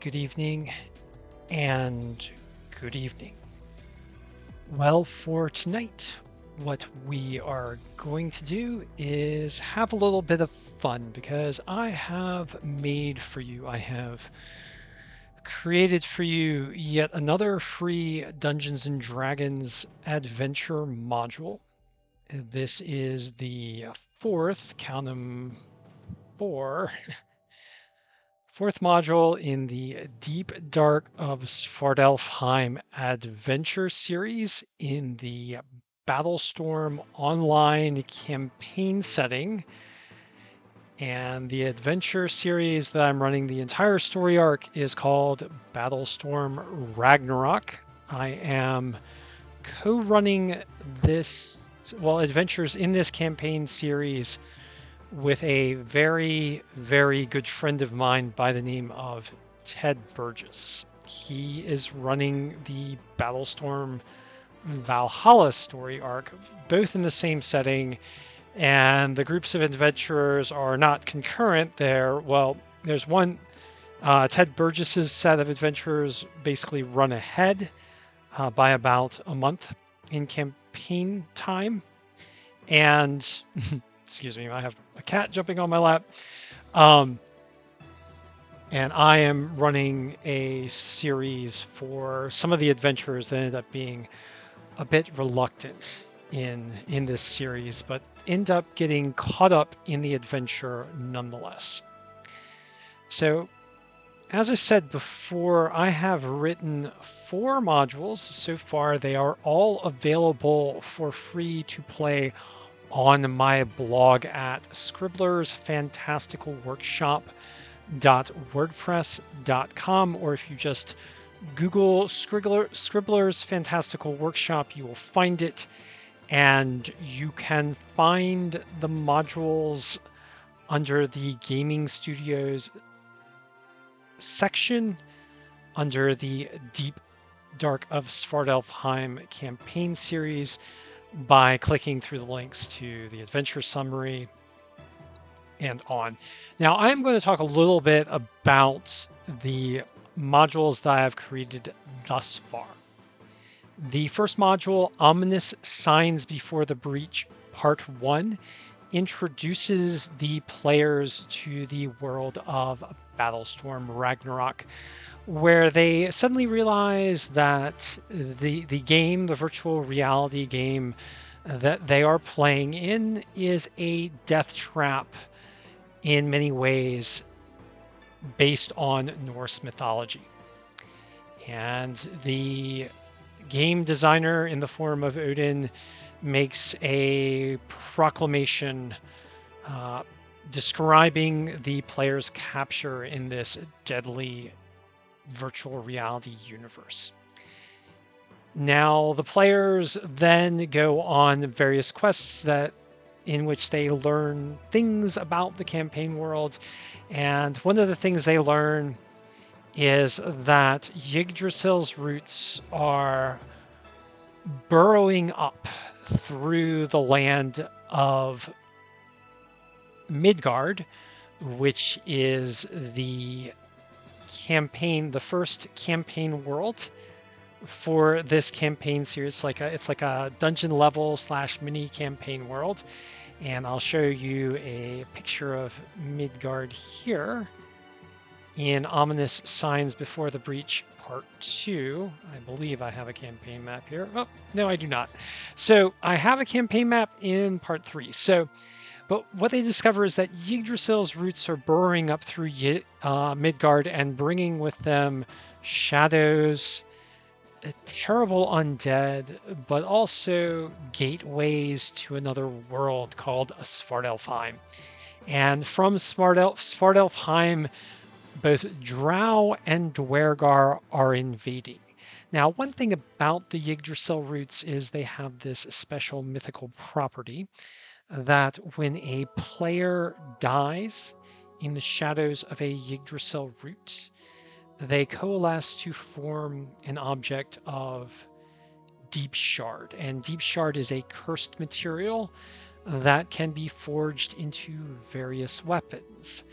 good evening, and good evening. Well, for tonight, what we are going to do is have a little bit of fun because I have created for you yet another free Dungeons and Dragons adventure module. This is the count 'em, four, fourth module in the Deep Dark of Svartalfheim adventure series in the Battlestorm online campaign setting. And the adventure series that I'm running, the entire story arc, is called Battlestorm Ragnarok. I am co-running adventures in this campaign series with a very, very good friend of mine by the name of Ted Burgess. He is running the Battlestorm Valhalla story arc, both in the same setting, and the groups of adventurers are not concurrent there. Well, there's one, Ted Burgess's set of adventurers basically run ahead by about a month in campaign time, and excuse me, I have a cat jumping on my lap. And I am running a series for some of the adventurers that ended up being a bit reluctant in this series, but end up getting caught up in the adventure nonetheless. So, as I said before, I have written 4 modules so far. They are all available for free to play on my blog at scribblersfantasticalworkshop.wordpress.com, or if you just Google Scribbler's Fantastical Workshop, you will find it, and you can find the modules under the Gaming Studios section under the Deep Dark of Svartalfheim campaign series by clicking through the links to the adventure summary and on. Now, I'm going to talk a little bit about the modules that I have created thus far. The first module, Ominous Signs Before the Breach, Part 1, introduces the players to the world of Battlestorm Ragnarok, where they suddenly realize that the game, the virtual reality game that they are playing in, is a death trap in many ways based on Norse mythology. And the game designer, in the form of Odin, makes a proclamation describing the player's capture in this deadly virtual reality universe. Now, the players then go on various quests in which they learn things about the campaign world, and one of the things they learn is that Yggdrasil's roots are burrowing up through the land of Midgard, which is the first campaign world for this campaign series. It's like a dungeon level / mini campaign world, and I'll show you a picture of Midgard here in Ominous Signs Before the Breach Part 2. I believe I have a campaign map here. Oh, no, I do not. So I have a campaign map in Part 3. But what they discover is that Yggdrasil's roots are burrowing up through Midgard and bringing with them shadows, terrible undead, but also gateways to another world called Svartalfheim. And from Svartalfheim, both Drow and Dwergar are invading. Now, one thing about the Yggdrasil roots is they have this special mythical property that when a player dies in the shadows of a Yggdrasil root, they coalesce to form an object of Deep Shard. And Deep Shard is a cursed material that can be forged into various weapons.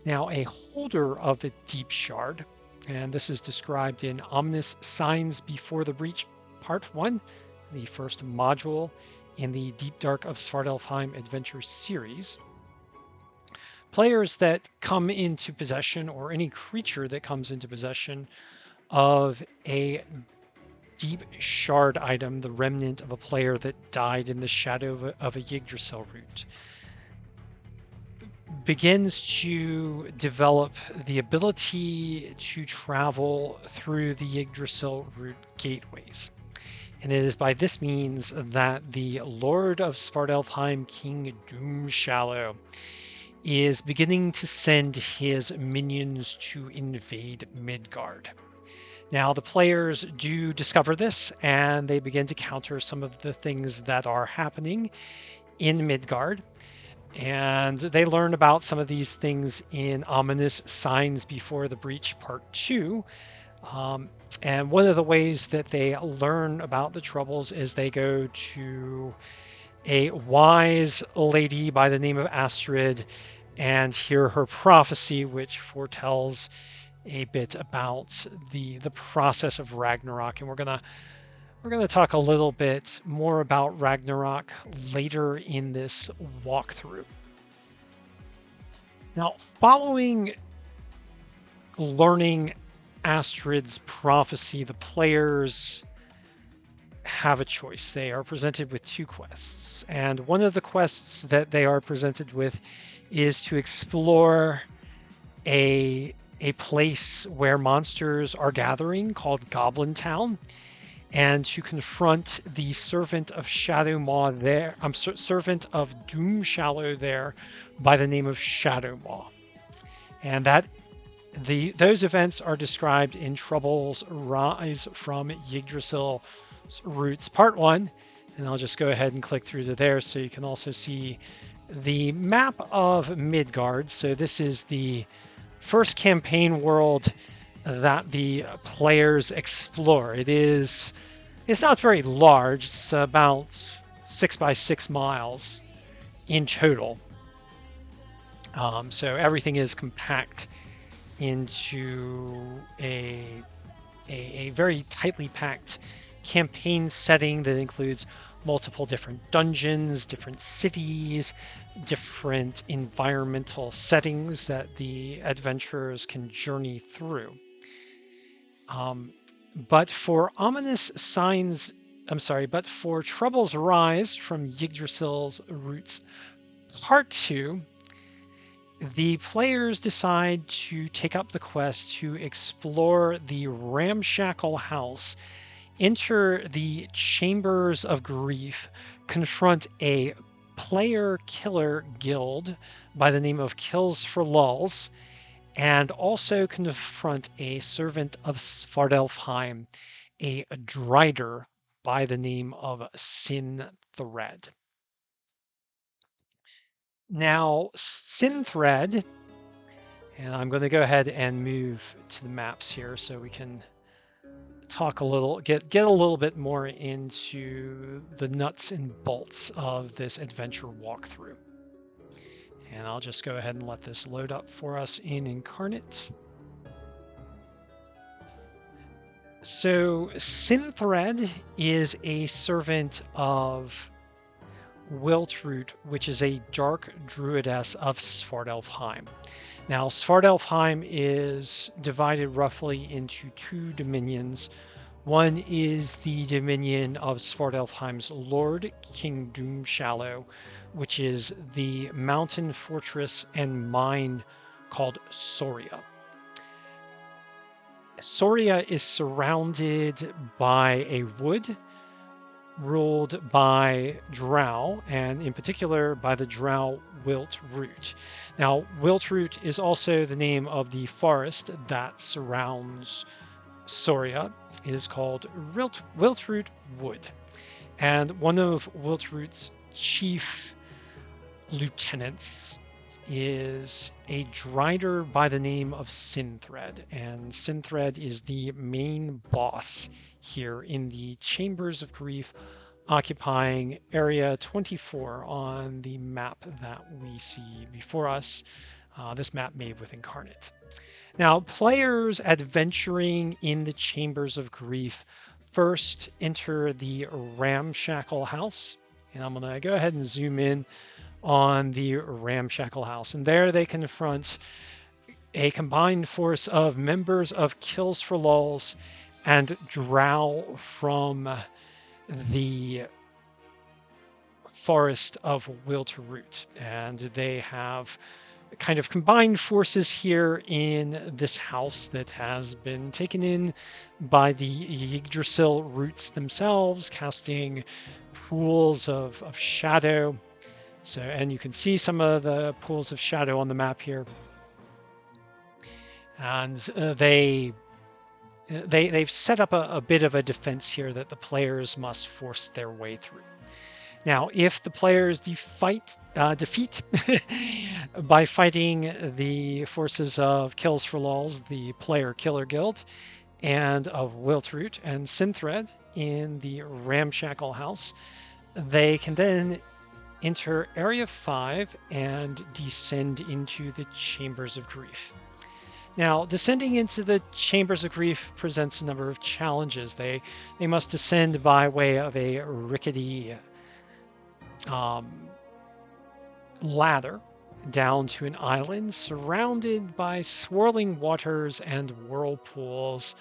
Now, a holder of the Deep Shard And this is described in Ominous Signs Before the Breach Part 1, the first module in the Deep Dark of Svartalfheim Adventure series. Players that come into possession, or any creature that comes into possession of a deep shard item, the remnant of a player that died in the shadow of a Yggdrasil root, begins to develop the ability to travel through the Yggdrasil root gateways. And it is by this means that the Lord of Svartalfheim, King Doomshallow, is beginning to send his minions to invade Midgard. Now, the players do discover this, and they begin to counter some of the things that are happening in Midgard. And they learn about some of these things in Ominous Signs Before the Breach Part 2. And one of the ways that they learn about the troubles is they go to a wise lady by the name of Astrid and hear her prophecy, which foretells a bit about the process of Ragnarok. And we're gonna talk a little bit more about Ragnarok later in this walkthrough. Now, following learning Astrid's prophecy, the players have a choice. They are presented with two quests, and one of the quests that they are presented with is to explore a place where monsters are gathering called Goblin Town, and to confront the servant of Shadowmaw there. Servant of Doomshallow there, by the name of Shadowmaw, and those events are described in Troubles Rise from Yggdrasil Roots Part 1, and I'll just go ahead and click through to there so you can also see the map of Midgard. So this is the first campaign world that the players explore. It's not very large. It's about 6 by 6 miles in total. So everything is compact into a very tightly packed campaign setting that includes multiple different dungeons, different cities, different environmental settings that the adventurers can journey through. But for Troubles Rise from Yggdrasil's Roots Part 2, the players decide to take up the quest to explore the ramshackle house, enter the Chambers of Grief, confront a player killer guild by the name of Kills for Lulls, and also confront a servant of Svartalfheim, a Drider by the name of Synthread. Now, Synthread, and I'm going to go ahead and move to the maps here so we can talk a little, get a little bit more into the nuts and bolts of this adventure walkthrough. And I'll just go ahead and let this load up for us in Incarnate. So Synthread is a servant of Wiltroot, which is a dark druidess of Svartalfheim. Now, Svartalfheim is divided roughly into two dominions. One is the dominion of Svartalfheim's Lord, King Doomshallow, which is the mountain fortress and mine called Soria. Soria is surrounded by a wood ruled by Drow, and in particular by the Drow Wiltroot. Now, Wiltroot is also the name of the forest that surrounds Soria. It is called Wiltroot Wood. And one of Wiltroot's chief lieutenants is a Drider by the name of Synthread, and Synthread is the main boss here in the Chambers of Grief, occupying area 24 on the map that we see before us, this map made with Incarnate. Now, players adventuring in the Chambers of Grief first enter the Ramshackle House. And I'm going to go ahead and zoom in on the Ramshackle House. And there they confront a combined force of members of Kills for Lulz and Drow from the Forest of Will to Root. And they have kind of combined forces here in this house that has been taken in by the Yggdrasil roots themselves, casting pools of shadow. So, and you can see some of the pools of shadow on the map here. And they've set up a bit of a defense here that the players must force their way through. Now, if the players defeat by fighting the forces of Kills for Lulz, the Player Killer Guild, and of Wiltroot and Synthred in the Ramshackle House, they can then enter Area 5 and descend into the Chambers of Grief. Now, descending into the Chambers of Grief presents a number of challenges. They must descend by way of a rickety ladder down to an island surrounded by swirling waters and whirlpools.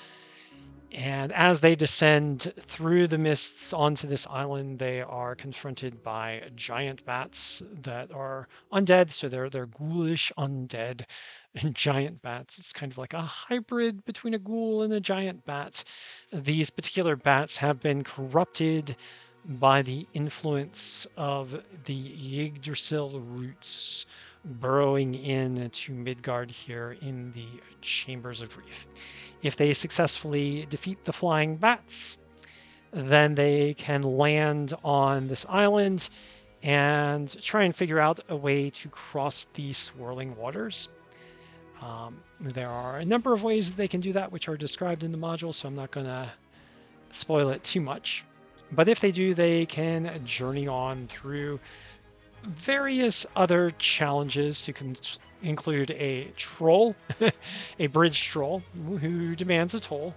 And as they descend through the mists onto this island, they are confronted by giant bats that are undead. So they're ghoulish undead giant bats. It's kind of like a hybrid between a ghoul and a giant bat. These particular bats have been corrupted by the influence of the Yggdrasil roots burrowing in to Midgard here in the Chambers of Grief. If they successfully defeat the flying bats, then they can land on this island and try and figure out a way to cross the swirling waters. There are a number of ways that they can do that, which are described in the module, so I'm not going to spoil it too much. But if they do, they can journey on through various other challenges to include a troll, a bridge troll, who demands a toll.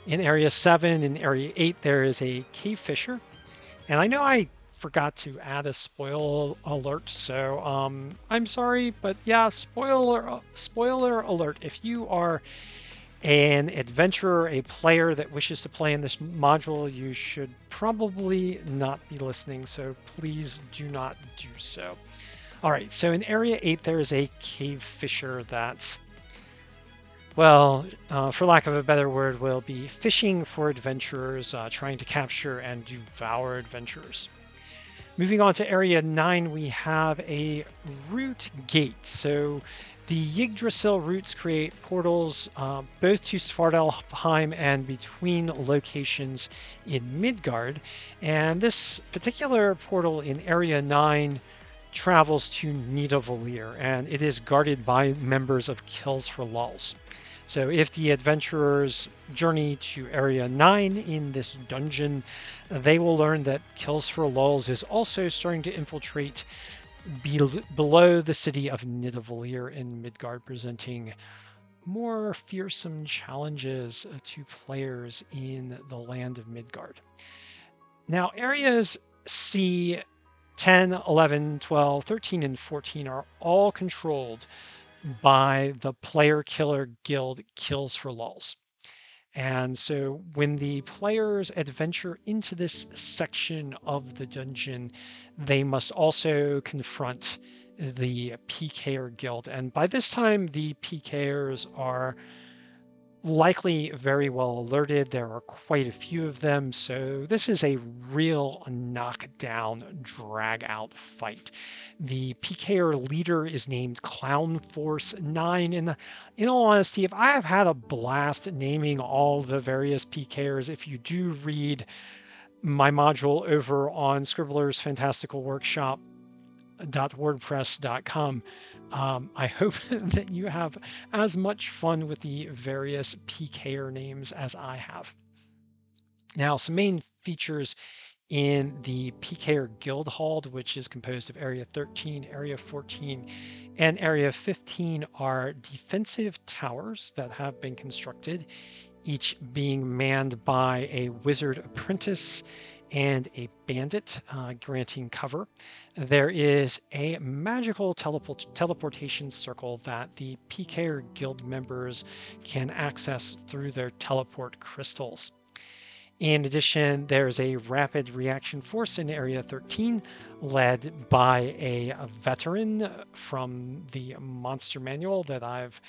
In Area 7 and Area 8, there is a cave fisher. And I know I forgot to add a spoiler alert, so I'm sorry, but yeah, spoiler alert. If you are an adventurer, a player that wishes to play in this module, you should probably not be listening, so please do not do so. All right, so in Area 8, there is a cave fisher that, well, for lack of a better word, will be fishing for adventurers, trying to capture and devour adventurers. Moving on to Area 9, we have a root gate. So the Yggdrasil roots create portals both to Svartalfheim and between locations in Midgard. And this particular portal in Area 9 travels to Nidavellir, and it is guarded by members of Kills for Lulz. So if the adventurers journey to Area 9 in this dungeon, they will learn that Kills for Lulz is also starting to infiltrate below the city of Nidavellir in Midgard, presenting more fearsome challenges to players in the land of Midgard. Now, areas C, 10, 11, 12, 13, and 14 are all controlled by the Player Killer Guild Kills for Lulz. And so when the players adventure into this section of the dungeon, they must also confront the PKer Guild. And by this time, the PKers are likely very well alerted. There are quite a few of them, so this is a real knockdown, drag-out fight. The PKer leader is named Clown Force 9, and in all honesty, if I have had a blast naming all the various PKers, if you do read my module over on Scribbler's Fantastical Workshop .wordpress.com. I hope that you have as much fun with the various PKer names as I have. Now, some main features in the PKer Guild Hall, which is composed of Area 13, Area 14, and Area 15, are defensive towers that have been constructed, each being manned by a wizard apprentice and a bandit, granting cover. There is a magical teleportation circle that the PKer Guild members can access through their teleport crystals. In addition, there's a rapid reaction force in Area 13 led by a veteran from the monster manual that I've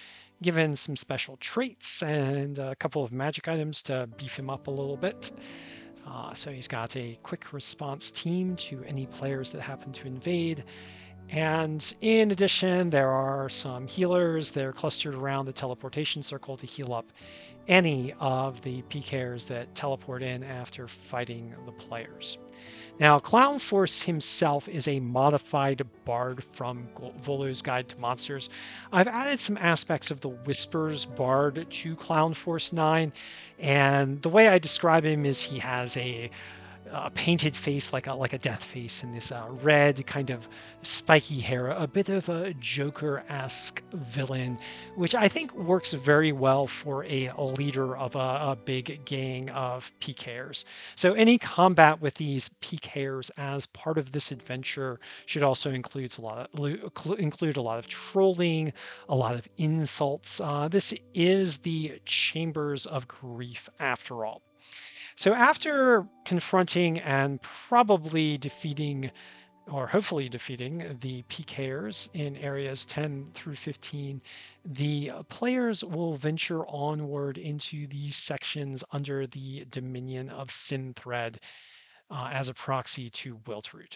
given some special traits and a couple of magic items to beef him up a little bit. So he's got a quick response team to any players that happen to invade. And in addition, there are some healers. They're clustered around the teleportation circle to heal up any of the PKers that teleport in after fighting the players. Now, Clown Force himself is a modified bard from Volo's Guide to Monsters. I've added some aspects of the Whispers bard to Clown Force 9, and the way I describe him is he has a painted face, like a death face, and this red kind of spiky hair, a bit of a Joker-esque villain, which I think works very well for a leader of a big gang of PKers. So any combat with these PKers as part of this adventure should also include a lot of trolling, a lot of insults. This is the Chambers of Grief after all. So after confronting and probably defeating, or hopefully defeating, the PKers in areas 10 through 15, the players will venture onward into these sections under the dominion of Synthread as a proxy to Wiltroot.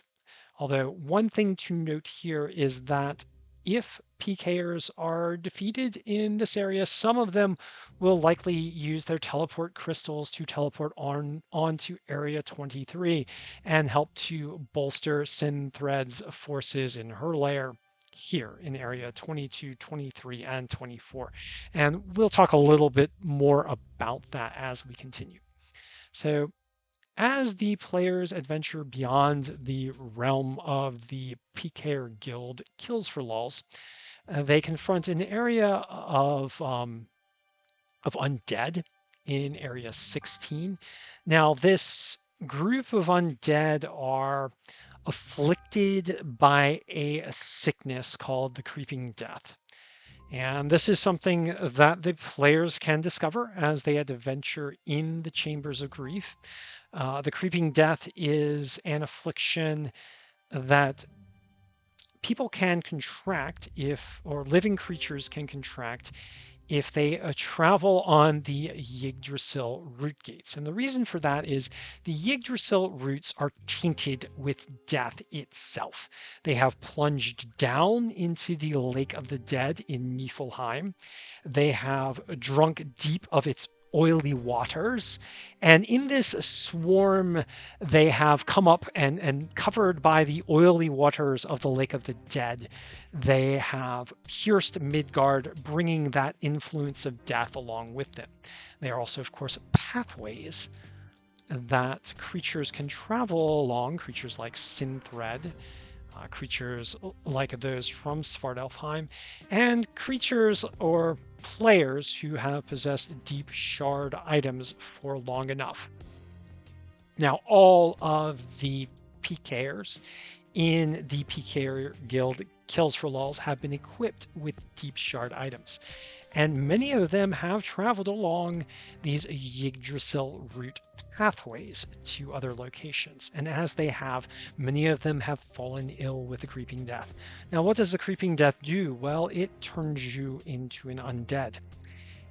Although one thing to note here is that if PKers are defeated in this area, some of them will likely use their teleport crystals to teleport onto Area 23 and help to bolster Synthread's forces in her lair here in Area 22, 23, and 24. And we'll talk a little bit more about that as we continue. So as the players adventure beyond the realm of the PKer Guild Kills for Lulz, they confront an area of undead in Area 16. Now, this group of undead are afflicted by a sickness called the Creeping Death. And this is something that the players can discover as they adventure in the Chambers of Grief. The Creeping Death is an affliction that people can contract or living creatures can contract if they travel on the Yggdrasil root gates. And the reason for that is the Yggdrasil roots are tainted with death itself. They have plunged down into the Lake of the Dead in Niflheim. They have drunk deep of its oily waters, and in this swarm they have come up and covered by the oily waters of the Lake of the Dead. They have pierced Midgard, bringing that influence of death along with them. They are also, of course, pathways that creatures can travel along, creatures like Synthread, creatures like those from Svartalfheim, and creatures or players who have possessed deep shard items for long enough. Now, all of the PKers in the PK Guild Kills for Lulz have been equipped with deep shard items, and many of them have traveled along these Yggdrasil route pathways to other locations. And as they have, many of them have fallen ill with the Creeping Death. Now, what does the Creeping Death do? Well, it turns you into an undead.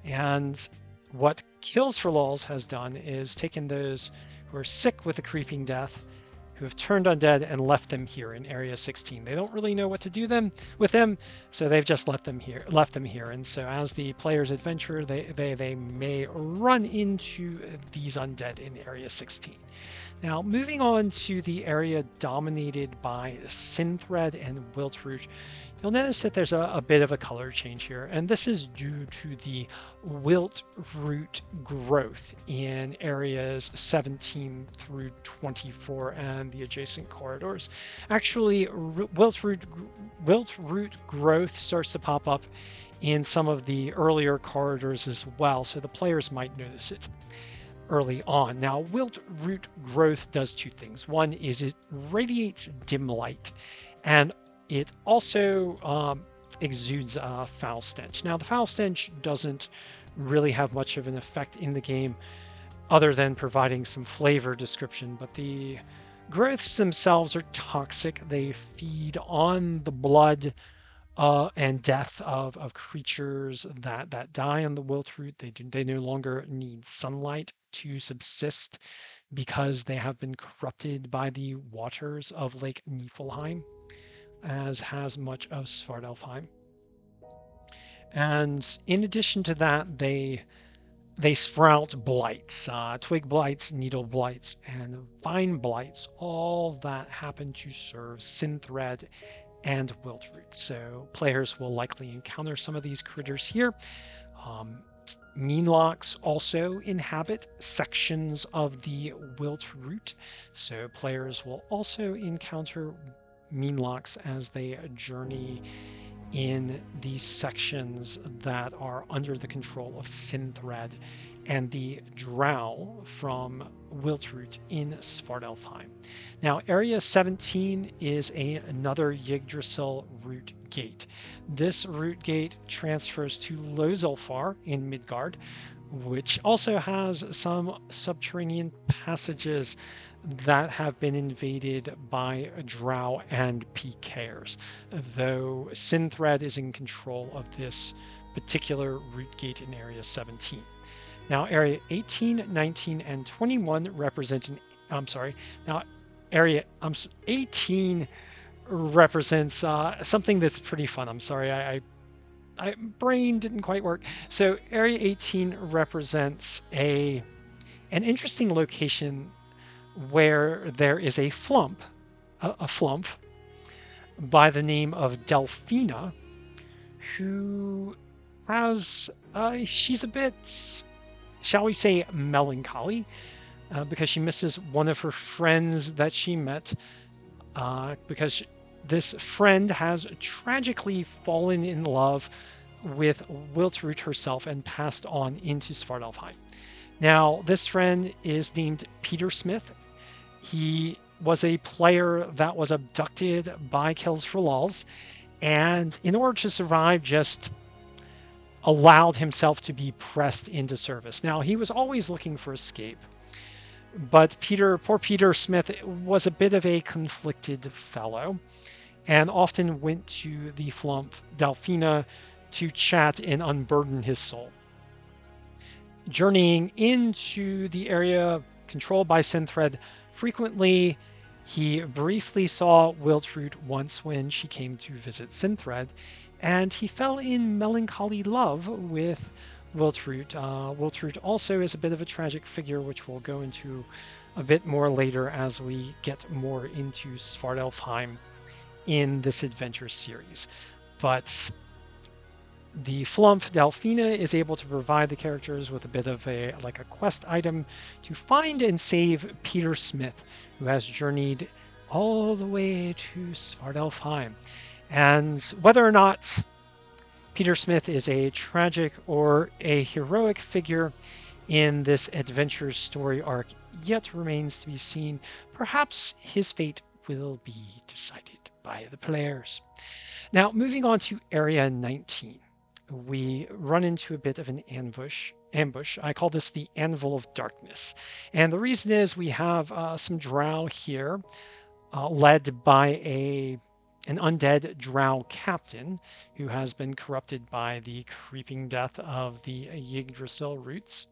And what Kills for Lulz has done is taken those who are sick with the Creeping Death, who have turned undead, and left them here in Area 16. They don't really know what to do with them, so they've just left them here. And so as the players adventure, they may run into these undead in Area 16. Now, moving on to the area dominated by Synthread and Wiltroot, you'll notice that there's a bit of a color change here, and this is due to the Wiltroot growth in areas 17 through 24 and the adjacent corridors. Actually, Wiltroot growth starts to pop up in some of the earlier corridors as well, so the players might notice it early on. Now, Wiltroot growth does two things. One is it radiates dim light, and it also exudes a foul stench. Now, the foul stench doesn't really have much of an effect in the game other than providing some flavor description, but the growths themselves are toxic. They feed on the blood and death of creatures that die on the Wiltroot. They no longer need sunlight to subsist because they have been corrupted by the waters of Lake Niflheim, as has much of Svartalfheim. And in addition to that, they sprout blights, twig blights, needle blights, and vine blights, all that happen to serve Synthread and Wiltroot. So players will likely encounter some of these critters here. Meanlocks also inhabit sections of the Wiltroot, so players will also encounter Meanlocks as they journey in these sections that are under the control of Synthread and the Drow from Wiltroot in Svartalfheim. Now, Area 17 is another Yggdrasil root gate. This root gate transfers to Lozulfar in Midgard, which also has some subterranean passages that have been invaded by Drow and PKers, though Synthread is in control of this particular root gate in Area 17. Now, Area 18, 19, and 21 represent Area 18 represents something that's pretty fun. I'm sorry, I brain didn't quite work. So Area 18 represents an interesting location where there is a flump by the name of Delphina, who has she's a bit, shall we say, melancholy, because she misses one of her friends that she met, because this friend has tragically fallen in love with Wiltroot herself and passed on into Svartalfheim. Now, this friend is named Peter Smith. He was a player that was abducted by Kills for Lulz, and in order to survive, just allowed himself to be pressed into service. Now, he was always looking for escape, but poor Peter Smith was a bit of a conflicted fellow, and often went to the flump Delphina to chat and unburden his soul. Journeying into the area controlled by Synthread frequently, he briefly saw Wiltroot once when she came to visit Synthread, and he fell in melancholy love with Wiltroot. Wiltroot also is a bit of a tragic figure, which we'll go into a bit more later as we get more into Svartalfheim in this adventure series. But the flump Delphina is able to provide the characters with a bit of a quest item to find and save Peter Smith, who has journeyed all the way to Svartalfheim. And whether or not Peter Smith is a tragic or a heroic figure in this adventure story arc yet remains to be seen. Perhaps his fate will be decided by the players. Now, moving on to Area 19, we run into a bit of an ambush. I call this the Anvil of Darkness. And the reason is we have some drow here, led by an undead drow captain who has been corrupted by the creeping death of the Yggdrasil roots.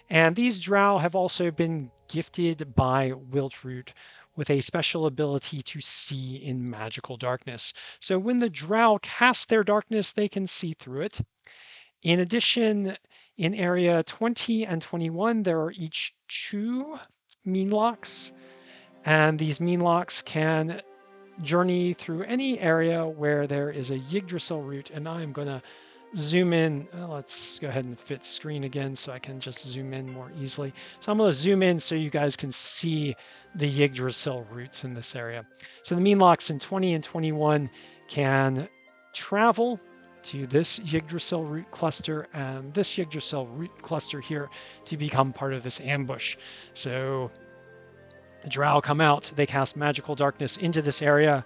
And these drow have also been gifted by Wiltroot with a special ability to see in magical darkness. So when the drow cast their darkness, they can see through it. In addition, in Area 20 and 21, there are each two mean locks, and these mean locks can journey through any area where there is a Yggdrasil root. And I'm going to zoom in. Let's go ahead and fit screen again so I can just zoom in more easily. So I'm going to zoom in so you guys can see the Yggdrasil roots in this area. So the mean locks in 20 and 21 can travel to this Yggdrasil root cluster and this Yggdrasil root cluster here to become part of this ambush. So the Drow come out, they cast magical darkness into this area,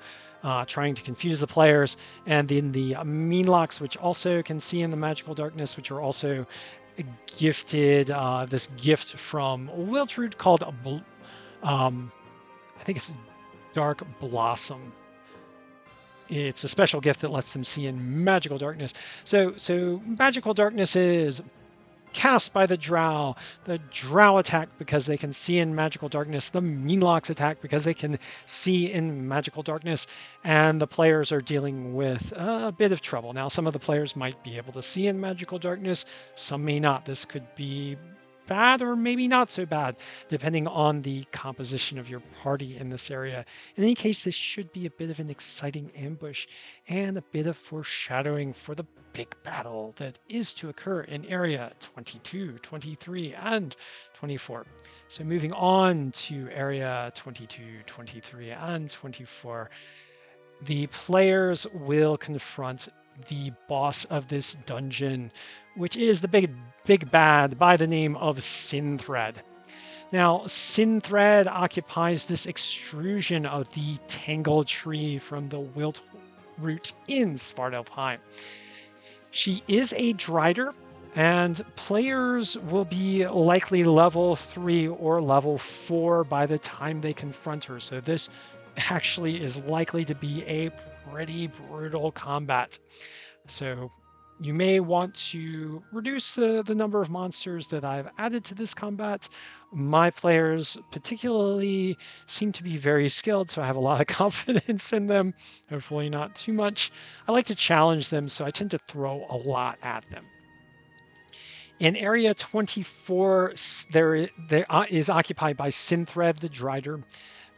trying to confuse the players, and then the mean locks, which also can see in the magical darkness, which are also gifted this gift from Wiltroot called I think it's Dark Blossom. It's a special gift that lets them see in magical darkness. So magical darkness is cast by the Drow. The Drow attack because they can see in magical darkness. The Meanlocks attack because they can see in magical darkness. And the players are dealing with a bit of trouble. Now, some of the players might be able to see in magical darkness. Some may not. This could be bad or maybe not so bad, depending on the composition of your party in this area. In any case, this should be a bit of an exciting ambush and a bit of foreshadowing for the big battle that is to occur in area 22, 23, and 24. So moving on to area 22, 23, and 24, the players will confront the boss of this dungeon, which is the big bad by the name of Synthread. Now, Synthread occupies this extrusion of the Tangle Tree from the Wilt root in Svartalfheim. She is a Drider, and players will be likely level 3 or level 4 by the time they confront her. So this actually is likely to be a pretty brutal combat. So you may want to reduce the number of monsters that I've added to this combat. My players particularly seem to be very skilled, so I have a lot of confidence in them. Hopefully not too much. I like to challenge them, so I tend to throw a lot at them. In area 24, there is occupied by Synthread the Drider.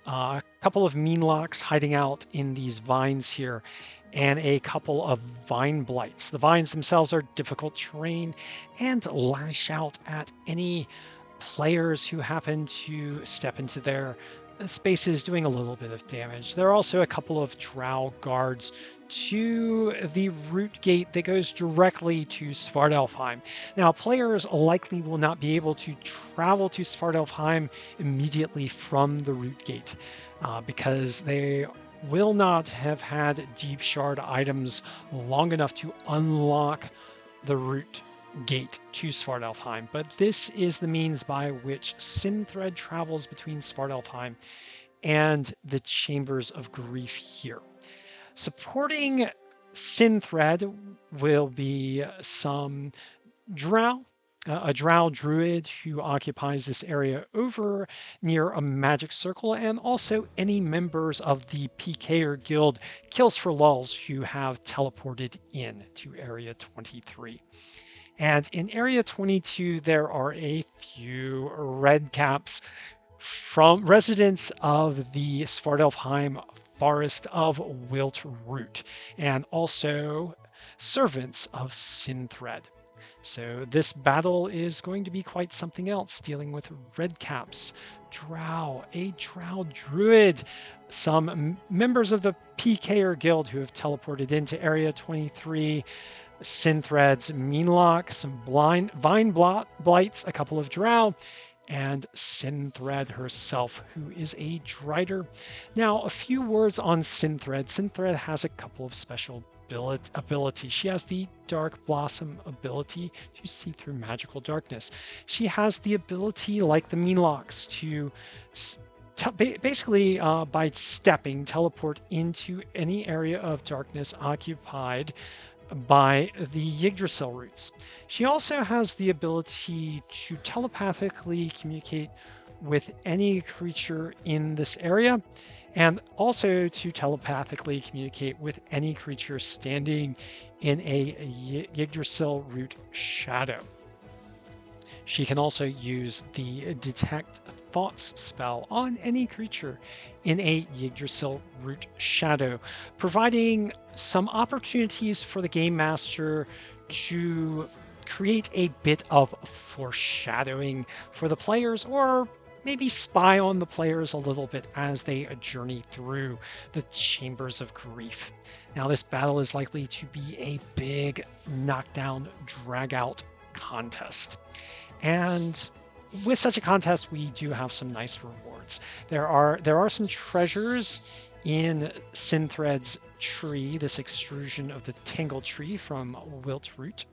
A couple of Meanlocks hiding out in these vines here, and a couple of vine blights. The vines themselves are difficult terrain and lash out at any players who happen to step into their spaces, doing a little bit of damage. There are also a couple of Drow guards to the root gate that goes directly to Svartalfheim. Now, players likely will not be able to travel to Svartalfheim immediately from the root gate because they will not have had Deep Shard items long enough to unlock the root gate to Svartalfheim. But this is the means by which Synthread travels between Svartalfheim and the Chambers of Grief here. Supporting Synthread will be some Drow, a Drow druid who occupies this area over near a magic circle, and also any members of the PKer guild Kills for Lulls who have teleported in to area 23. And in area 22, there are a few red caps from residents of the Svartalfheim Forest of Wiltroot, and also servants of Synthread. So this battle is going to be quite something else, dealing with red caps, Drow, a Drow druid, some members of the PKer guild who have teleported into area 23, Synthread's Meanlock, some vine blights, a couple of Drow, and Synthread herself, who is a Drider. Now, a few words on Synthread. Synthread has a couple of special abilities. She has the Dark Blossom ability to see through magical darkness. She has the ability, like the Meanlocks, to basically by stepping, teleport into any area of darkness occupied by the Yggdrasil roots. She also has the ability to telepathically communicate with any creature in this area, and also to telepathically communicate with any creature standing in a Yggdrasil root shadow. She can also use the Detect Thoughts spell on any creature in a Yggdrasil root shadow, providing some opportunities for the Game Master to create a bit of foreshadowing for the players, or maybe spy on the players a little bit as they journey through the Chambers of Grief. Now, this battle is likely to be a big knockdown, drag-out contest. And with such a contest, we do have some nice rewards. There are some treasures in Synthread's tree, this extrusion of the Tangled Tree from Wilt Root.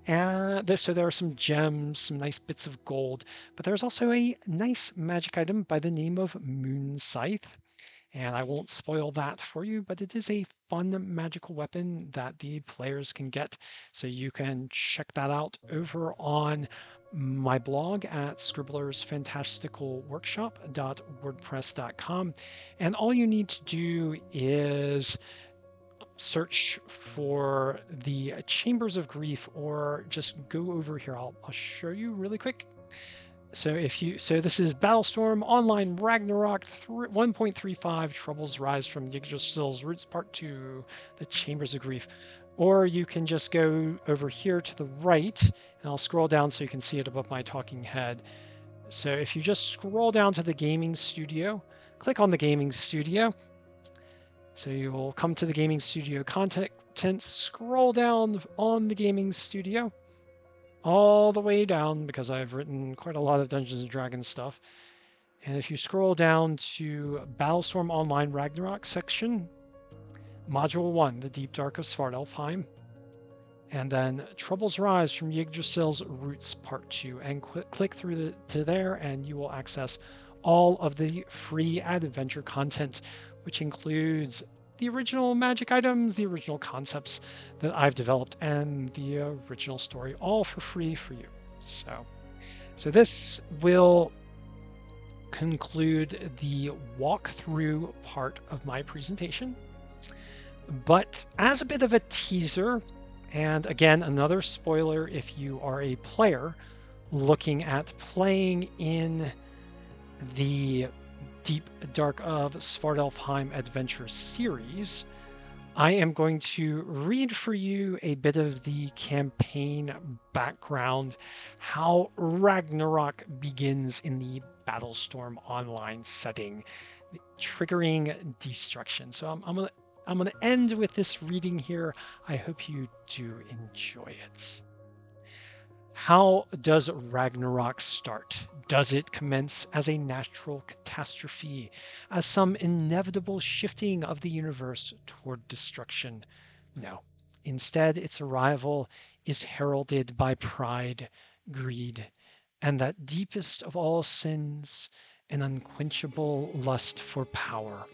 And so there are some gems, some nice bits of gold, but there's also a nice magic item by the name of Moon Scythe. And I won't spoil that for you, but it is a fun magical weapon that the players can get. So you can check that out over on my blog at scribblersfantasticalworkshop.wordpress.com. And all you need to do is search for the Chambers of Grief, or just go over here. I'll show you really quick. So this is Battlestorm Online Ragnarok 1.35 Troubles Rise from Yggdrasil's Roots Part 2, the Chambers of Grief. Or you can just go over here to the right, and I'll scroll down so you can see it above my talking head. So if you just scroll down to the Gaming Studio, click on the Gaming Studio. So you will come to the Gaming Studio content, scroll down on the Gaming Studio, all the way down, because I've written quite a lot of Dungeons & Dragons stuff. And if you scroll down to Battlestorm Online Ragnarok section, Module 1, The Deep Dark of Svartalfheim, and then Troubles Rise from Yggdrasil's Roots Part 2, and click through to there, and you will access all of the free adventure content, which includes the original magic items, the original concepts that I've developed, and the original story, all for free for you. So this will conclude the walkthrough part of my presentation. But as a bit of a teaser, and again, another spoiler if you are a player looking at playing in the Deep Dark of Svartalfheim Adventure series, I am going to read for you a bit of the campaign background, how Ragnarok begins in the Battlestorm Online setting, triggering destruction. So I'm gonna end with this reading here. I hope you do enjoy it. How does Ragnarok start? Does it commence as a natural catastrophe, as some inevitable shifting of the universe toward destruction? No. Instead, its arrival is heralded by pride, greed, and that deepest of all sins, an unquenchable lust for power.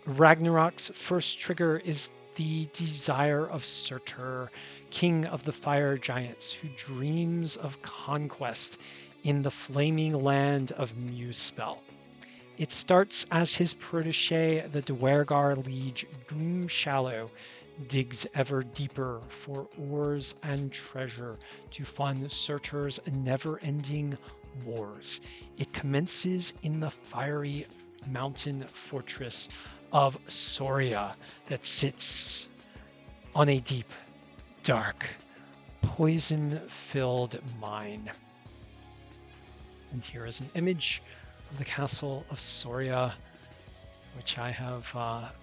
Ragnarok's first trigger is the desire of Surtur, king of the fire giants, who dreams of conquest in the flaming land of Muspel. It starts as his protege, the Dwergar liege Doomshallow, digs ever deeper for ores and treasure to fund Surtur's never-ending wars. It commences in the fiery mountain fortress of Soria that sits on a deep, dark, poison-filled mine. And here is an image of the castle of Soria, which I have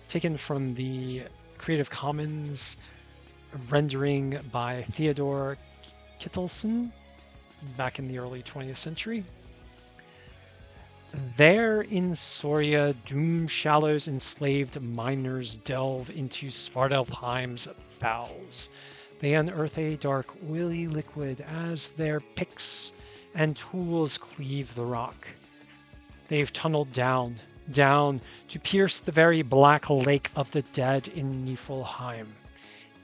taken from the Creative Commons rendering by Theodore Kittelsen back in the early 20th century. There in Soria, Doomshallow's enslaved miners delve into Svartalfheim's bowels. They unearth a dark, oily liquid as their picks and tools cleave the rock. They've tunneled down to pierce the very black lake of the dead in Niflheim.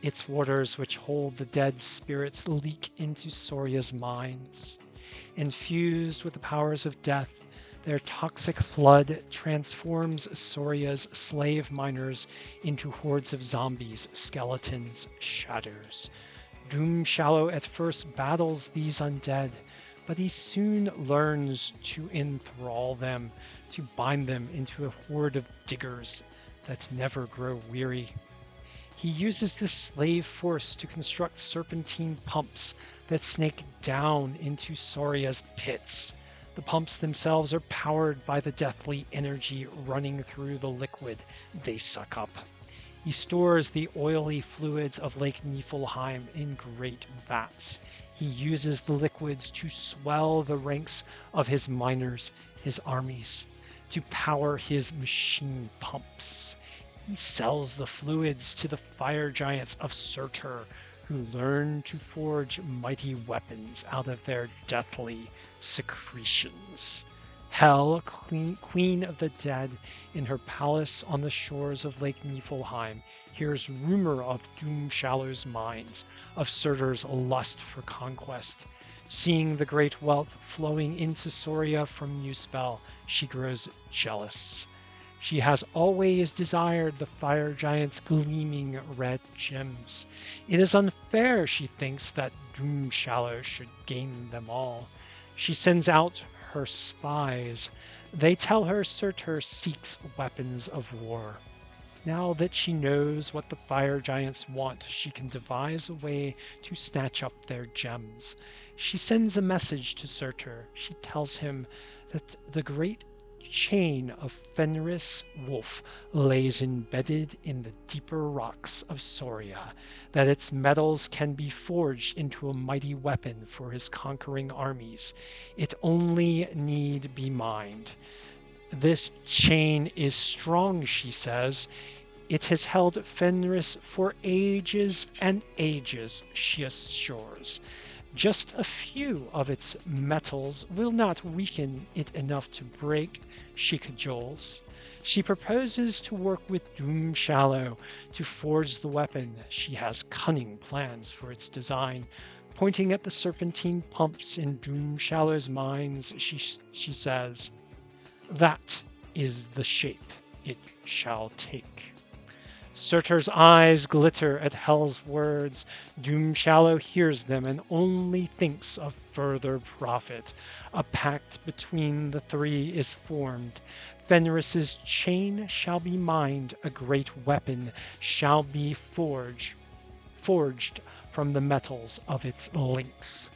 Its waters, which hold the dead spirits, leak into Soria's mines. Infused with the powers of death, their toxic flood transforms Soria's slave miners into hordes of zombies, skeletons, shadows. Doomshallow at first battles these undead, but he soon learns to enthrall them, to bind them into a horde of diggers that never grow weary. He uses this slave force to construct serpentine pumps that snake down into Soria's pits. The pumps themselves are powered by the deathly energy running through the liquid they suck up. He stores the oily fluids of Lake Niflheim in great vats. He uses the liquids to swell the ranks of his miners, his armies, to power his machine pumps. He sells the fluids to the fire giants of Surtur, who learn to forge mighty weapons out of their deathly secretions. Hel, queen of the dead, in her palace on the shores of Lake Niflheim, hears rumor of Doomshallow's mines, of Surtur's lust for conquest. Seeing the great wealth flowing into Soria from Muspel, she grows jealous. She has always desired the fire giant's gleaming red gems. It is unfair, she thinks, that Doomshallow should gain them all. She sends out her spies. They tell her Surtur seeks weapons of war. Now that she knows what the fire giants want, she can devise a way to snatch up their gems. She sends a message to Surtur. She tells him that the great chain of Fenris Wolf lays embedded in the deeper rocks of Soria, that its metals can be forged into a mighty weapon for his conquering armies. It only need be mined. This chain is strong, she says. It has held Fenris for ages and ages, she assures. Just a few of its metals will not weaken it enough to break, she cajoles. She proposes to work with Doomshallow to forge the weapon. She has cunning plans for its design. Pointing at the serpentine pumps in Doomshallow's mines, she says, "That is the shape it shall take." Surtur's eyes glitter at Hel's words. Doomshallow hears them and only thinks of further profit. A pact between the three is formed. Fenris's chain shall be mined, a great weapon shall be forged from the metals of its links.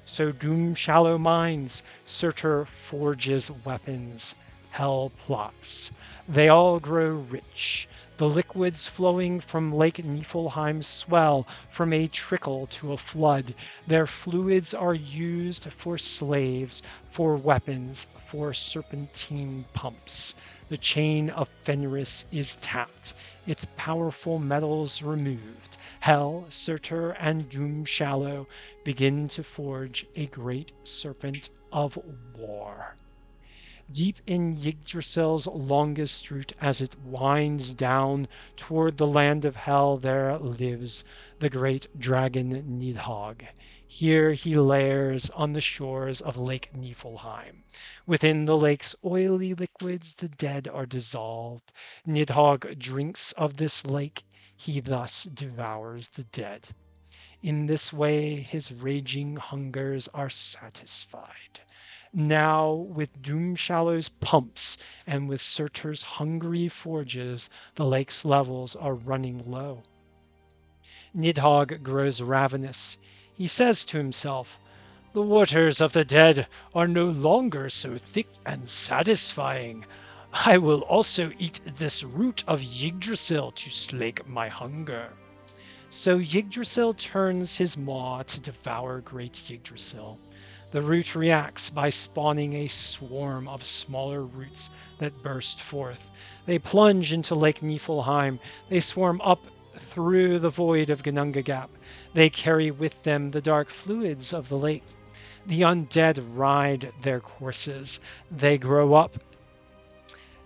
So Doomshallow mines, Surtur forges weapons. Hel plots. They all grow rich. The liquids flowing from Lake Niflheim swell from a trickle to a flood. Their fluids are used for slaves, for weapons, for serpentine pumps. The chain of Fenris is tapped, its powerful metals removed. Hel, Surtur, and Doomshallow begin to forge a great serpent of war. Deep in Yggdrasil's longest route, as it winds down toward the land of Hel, there lives the great dragon Nidhogg. Here he lairs on the shores of Lake Niflheim. Within the lake's oily liquids the dead are dissolved. Nidhogg drinks of this lake. He thus devours the dead. In this way his raging hungers are satisfied. Now, with Doomshallow's pumps and with Surtur's hungry forges, the lake's levels are running low. Nidhogg grows ravenous. He says to himself, "The waters of the dead are no longer so thick and satisfying. I will also eat this root of Yggdrasil to slake my hunger." So Yggdrasil turns his maw to devour great Yggdrasil. The root reacts by spawning a swarm of smaller roots that burst forth. They plunge into Lake Niflheim. They swarm up through the void of Ginnungagap. They carry with them the dark fluids of the lake. The undead ride their courses. They grow up,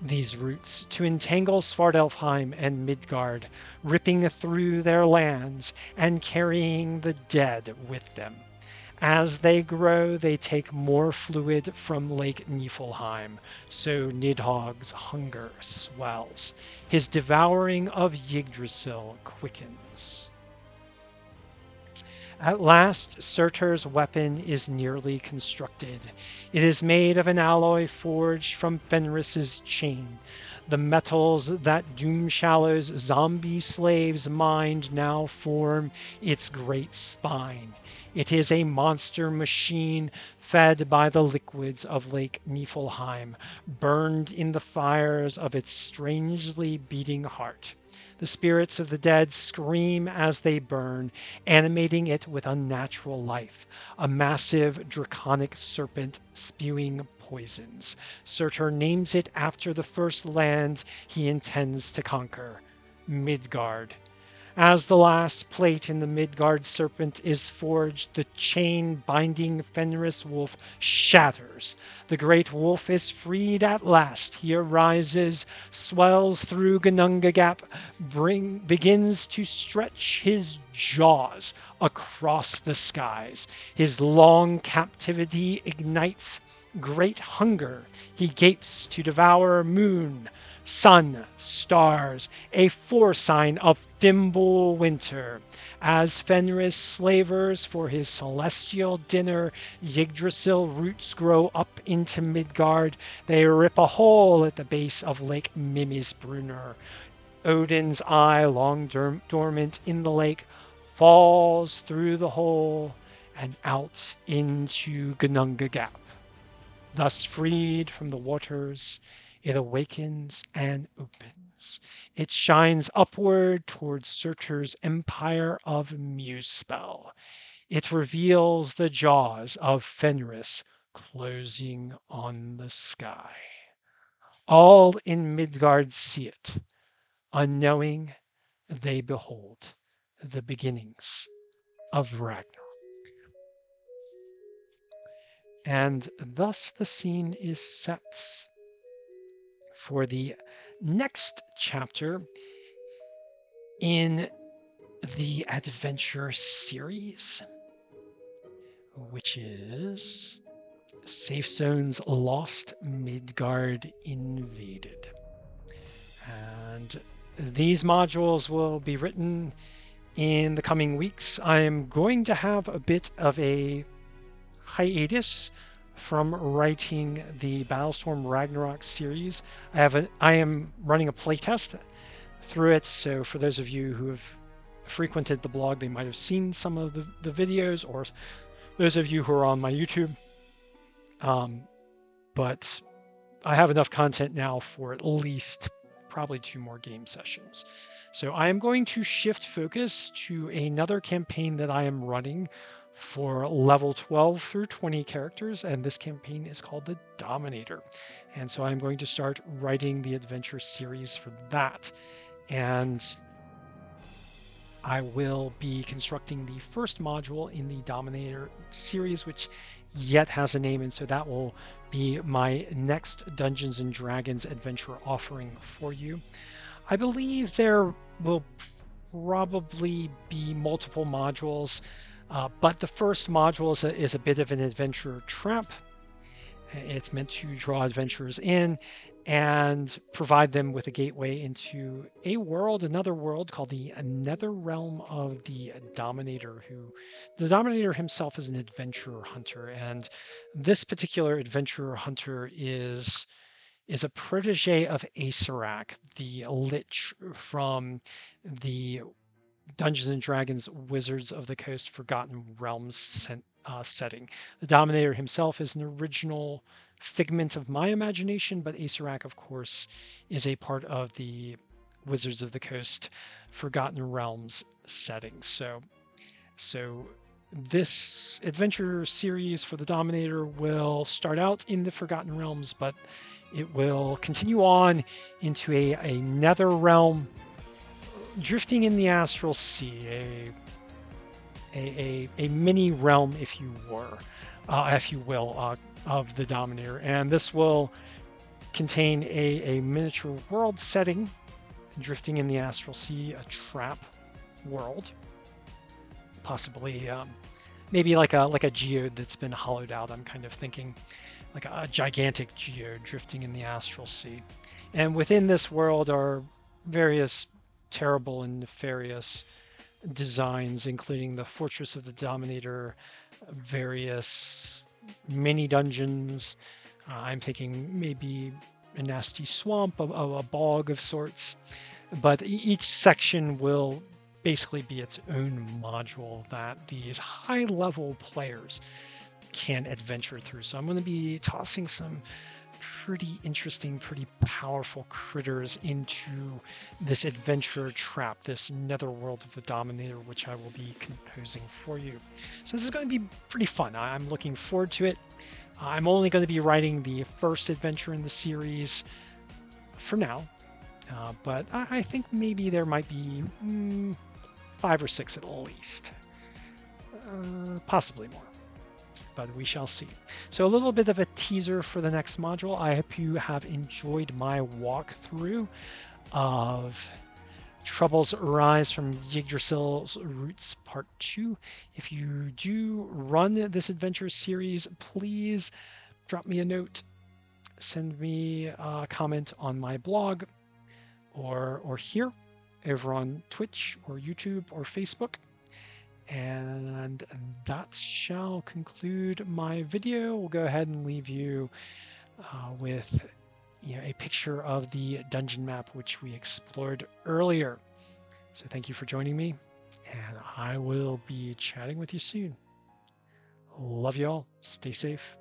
these roots, to entangle Svartalfheim and Midgard, ripping through their lands and carrying the dead with them. As they grow, they take more fluid from Lake Niflheim, so Nidhogg's hunger swells. His devouring of Yggdrasil quickens. At last, Surtur's weapon is nearly constructed. It is made of an alloy forged from Fenris's chain. The metals that Doomshallow's zombie slaves mined now form its great spine. It is a monster machine fed by the liquids of Lake Niflheim, burned in the fires of its strangely beating heart. The spirits of the dead scream as they burn, animating it with unnatural life, a massive draconic serpent spewing poisons. Surtur names it after the first land he intends to conquer, Midgard. As the last plate in the Midgard serpent is forged, the chain binding Fenris wolf shatters. The great wolf is freed at last. He arises, swells through Gununga Gap, begins to stretch his jaws across the skies. His long captivity ignites great hunger. He gapes to devour moon, sun, stars, a foresign of Thimble winter. As Fenris slavers for his celestial dinner, Yggdrasil roots grow up into Midgard. They rip a hole at the base of Lake Mimisbrunner. Odin's eye, long dormant in the lake, falls through the hole and out into Gununga Gap. Thus freed from the waters, it awakens and opens. It shines upward towards Surtur's empire of Musespell. It reveals the jaws of Fenris closing on the sky. All in Midgard see it. Unknowing, they behold the beginnings of Ragnarok. And thus the scene is set for the next chapter in the adventure series, which is Safe Zones Lost, Midgard Invaded. And these modules will be written in the coming weeks. I am going to have a bit of a hiatus from writing the Battlestorm Ragnarok series. I am running a playtest through it, so for those of you who have frequented the blog, they might have seen some of the videos, or those of you who are on my YouTube. But I have enough content now for at least probably 2 more game sessions. So I am going to shift focus to another campaign that I am running for level 12 through 20 characters, and this campaign is called the Dominator. And so I'm going to start writing the adventure series for that. And I will be constructing the first module in the Dominator series, which yet has a name, and so that will be my next Dungeons and Dragons adventure offering for you. I believe there will probably be multiple modules, but the first module is a bit of an adventure trap. It's meant to draw adventurers in and provide them with a gateway into another world called the Nether Realm of the Dominator, the Dominator himself is an adventurer hunter, and this particular adventurer hunter is a protege of Acerak, the Lich from the Dungeons and Dragons Wizards of the Coast Forgotten Realms setting. The Dominator himself is an original figment of my imagination, but Acerak, of course, is a part of the Wizards of the Coast Forgotten Realms setting. So this adventure series for the Dominator will start out in the Forgotten Realms, but it will continue on into a nether realm, drifting in the astral sea, a mini realm, if you will, of the Dominator. And this will contain a miniature world setting, drifting in the astral sea, a trap world, possibly maybe like a geode that's been hollowed out. I'm kind of thinking like a gigantic geode drifting in the astral sea. And within this world are various terrible and nefarious designs, including the Fortress of the Dominator, various mini dungeons. I'm thinking maybe a nasty swamp, a bog of sorts. But each section will basically be its own module that these high-level players can adventure through. So I'm going to be tossing some pretty interesting, pretty powerful critters into this adventure trap, this netherworld of the Dominator, which I will be composing for you. So this is going to be pretty fun. I'm looking forward to it. I'm only going to be writing the first adventure in the series for now, but I think maybe there might be 5 or 6 at least, possibly more. But we shall see. So a little bit of a teaser for the next module. I hope you have enjoyed my walkthrough of Troubles Arise from Yggdrasil's Roots Part 2. If you do run this adventure series, please drop me a note, send me a comment on my blog or here over on Twitch or YouTube or Facebook. And that shall conclude my video. We'll go ahead and leave you with a picture of the dungeon map which we explored earlier. So thank you for joining me, and I will be chatting with you soon. Love you all. Stay safe.